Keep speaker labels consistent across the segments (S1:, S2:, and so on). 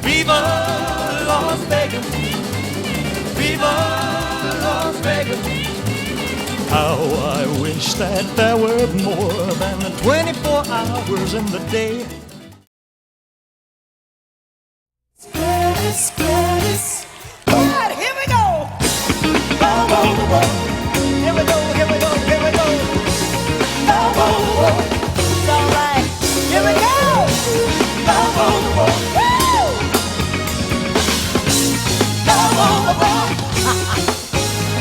S1: Viva Las Vegas, Viva Las Vegas. How I wish that there were more than 24 hours in the day. Gladys, Gladys. All right, here we go. Whoa, whoa, whoa. Here we go, here we go, here we go. Whoa, whoa, whoa. It's all right. Here we go. Whoa, whoa, whoa. Woo! Whoa, whoa, whoa.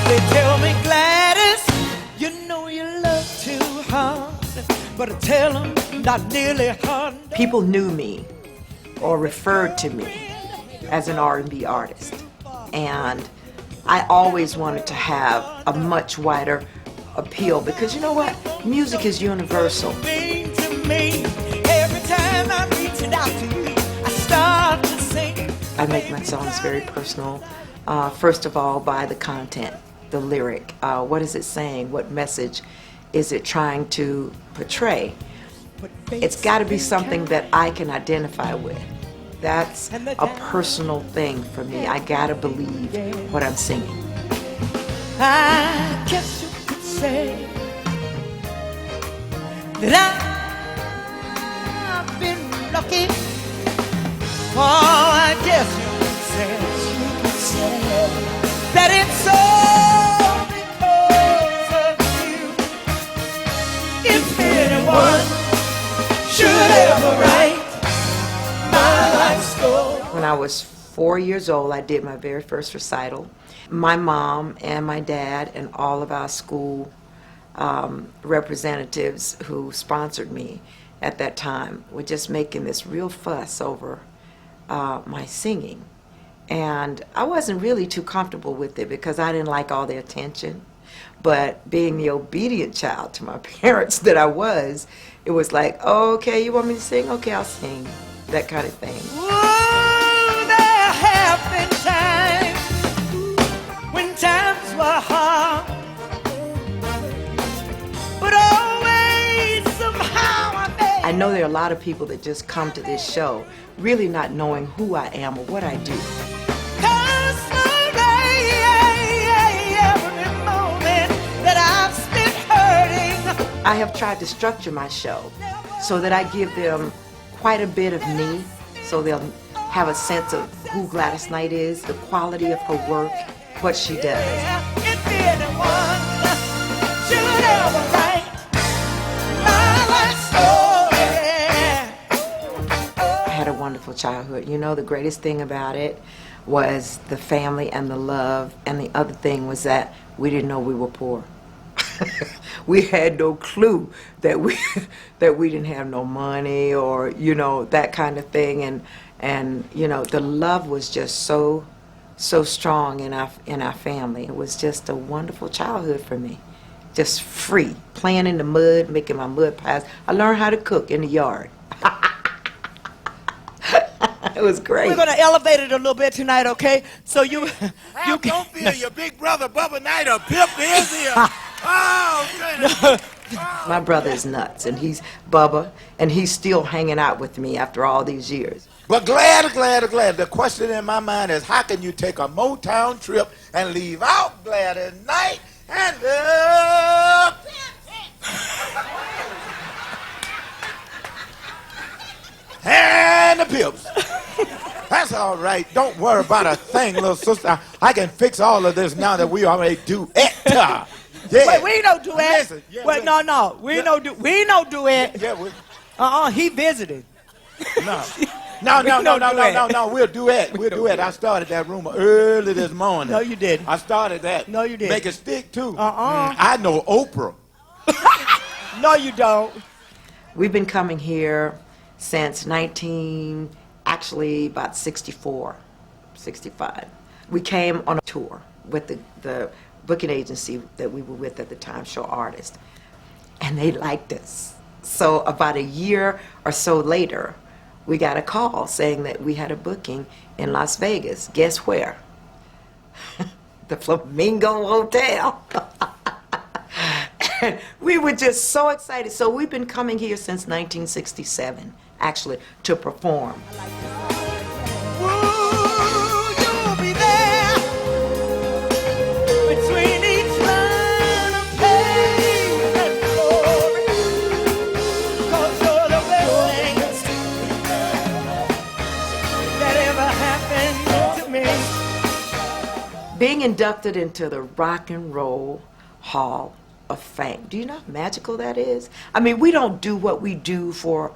S1: They tell me, Gladys, you know you love too hard, but I tell them not nearly hard.
S2: People knew me or referred to me as an R&B artist, and I always wanted to have a much wider appeal because you know what? Music is universal. Every time I'm reaching out to you, I start to sing. I make my songs very personal, first of all by the content, the lyric. What is it saying? What message is it trying to portray? It's got to be something that I can identify with. That's a personal thing for me. I gotta believe what I'm singing.
S1: I guess you could say that I've been lucky. Oh, I guess you could say that it's all because of you. If anyone should ever write my life story.
S2: When I was 4 years old, I did my very first recital. My mom and my dad and all of our school representatives who sponsored me at that time were just making this real fuss over my singing. And I wasn't really too comfortable with it because I didn't like all the attention. But being the obedient child to my parents that I was, it was like, oh, okay, you want me to sing? Okay, I'll sing. That kind of thing.
S1: Ooh, there have been times when times were hard, but always somehow
S2: I know there are a lot of people that just come to this show really not knowing who I am or what I do.
S1: Every moment that I've spent hurting.
S2: I have tried to structure my show so that I give them quite a bit of me, so they'll have a sense of who Gladys Knight is, the quality of her work, what she does.
S1: If anyone should ever write my life story.
S2: I had a wonderful childhood. You know, the greatest thing about it was the family and the love, and the other thing was that we didn't know we were poor. We had no clue that we didn't have no money or, you know, that kind of thing, and you know, the love was just so strong in our family. It was just a wonderful childhood for me. Just free, playing in the mud, making my mud pies. I learned how to cook in the yard. It was great.
S1: We're going to elevate it a little bit tonight, okay? So you
S3: don't feel your big brother Bubba Knight a pimp is here. Oh, goodness.
S2: My brother is nuts, and he's Bubba, and he's still hanging out with me after all these years.
S3: But glad. The question in my mind is, how can you take a Motown trip and leave out Gladys Knight and the and the Pips? That's all right. Don't worry about a thing, little sister. I can fix all of this now that we already do it. Yeah.
S1: Wait, we don't do it.
S3: Listen, yeah,
S1: wait, no. We don't do it.
S3: Yeah,
S1: He visited.
S3: No. We'll do it. I started that rumor early this morning.
S1: No, you didn't.
S3: I started that.
S1: No, you didn't.
S3: Make it stick, too. I know Oprah.
S1: No, you don't.
S2: We've been coming here since about 64, 65. We came on a tour with the booking agency that we were with at the time, Show Artist, and they liked us. So about a year or so later, we got a call saying that we had a booking in Las Vegas. Guess where? The Flamingo Hotel. And we were just so excited. So we've been coming here since 1967, actually, to perform.
S1: Woo!
S2: Being inducted into the Rock and Roll Hall of Fame. Do you know how magical that is? I mean, we don't do what we do for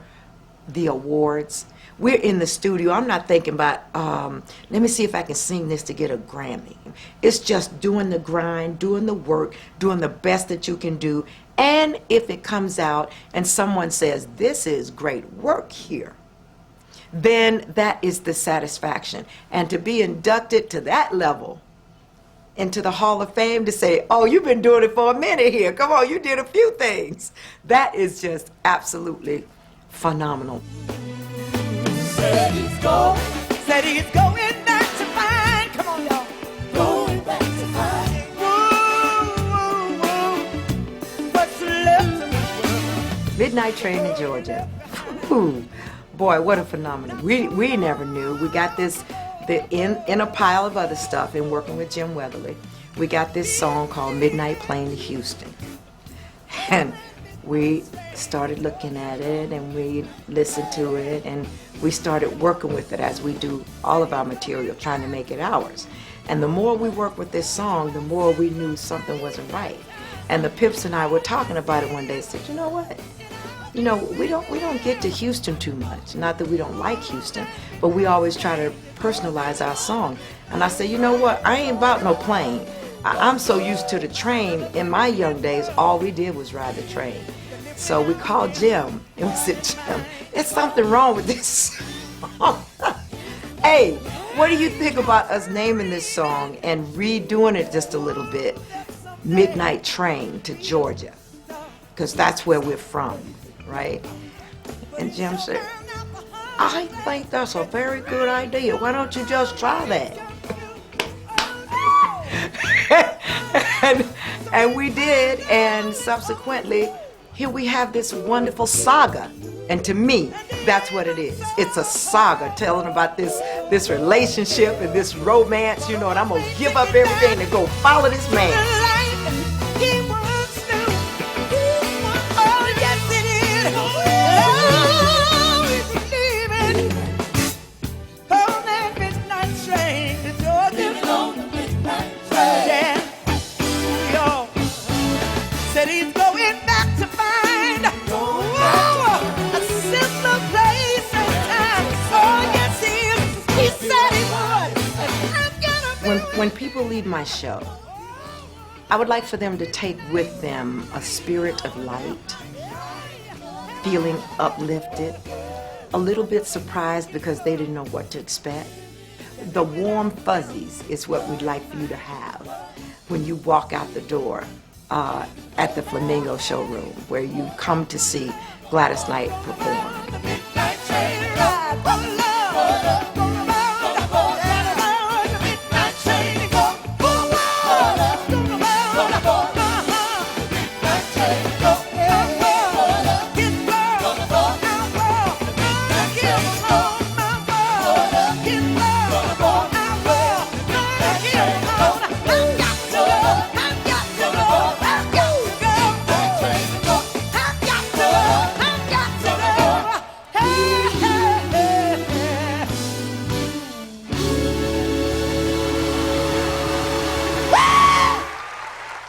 S2: the awards. We're in the studio. I'm not thinking about, let me see if I can sing this to get a Grammy. It's just doing the grind, doing the work, doing the best that you can do. And if it comes out and someone says, this is great work here, then that is the satisfaction. And to be inducted to that level, into the Hall of Fame, to say, oh, you've been doing it for a minute here. Come on, you did a few things. That is just absolutely phenomenal.
S1: Said he's going back to find. Come on, y'all. Going back to find. What's left of the world?
S2: Midnight Train to Georgia. Ooh, boy, what a phenomenon. We never knew. We got this in a pile of other stuff in working with Jim Weatherly. We got this song called Midnight Plane to Houston. And we started looking at it and we listened to it and we started working with it as we do all of our material, trying to make it ours. And the more we worked with this song, the more we knew something wasn't right. And the Pips and I were talking about it one day and said, you know what? You know, we don't get to Houston too much. Not that we don't like Houston, but we always try to personalize our song. And I said, you know what? I ain't about no plane. I'm so used to the train. In my young days, all we did was ride the train. So we called Jim and we said, Jim, there's something wrong with this song. Hey, what do you think about us naming this song and redoing it just a little bit? Midnight Train to Georgia, because that's where we're from, right? And Jim said, I think that's a very good idea. Why don't you just try that? and we did, and subsequently, here we have this wonderful saga. And to me, that's what it is. It's a saga telling about this relationship and this romance, you know, and I'm going to give up everything to go follow this man. When people leave my show, I would like for them to take with them a spirit of light, feeling uplifted, a little bit surprised because they didn't know what to expect. The warm fuzzies is what we'd like for you to have when you walk out the door at the Flamingo showroom, where you come to see Gladys Knight perform.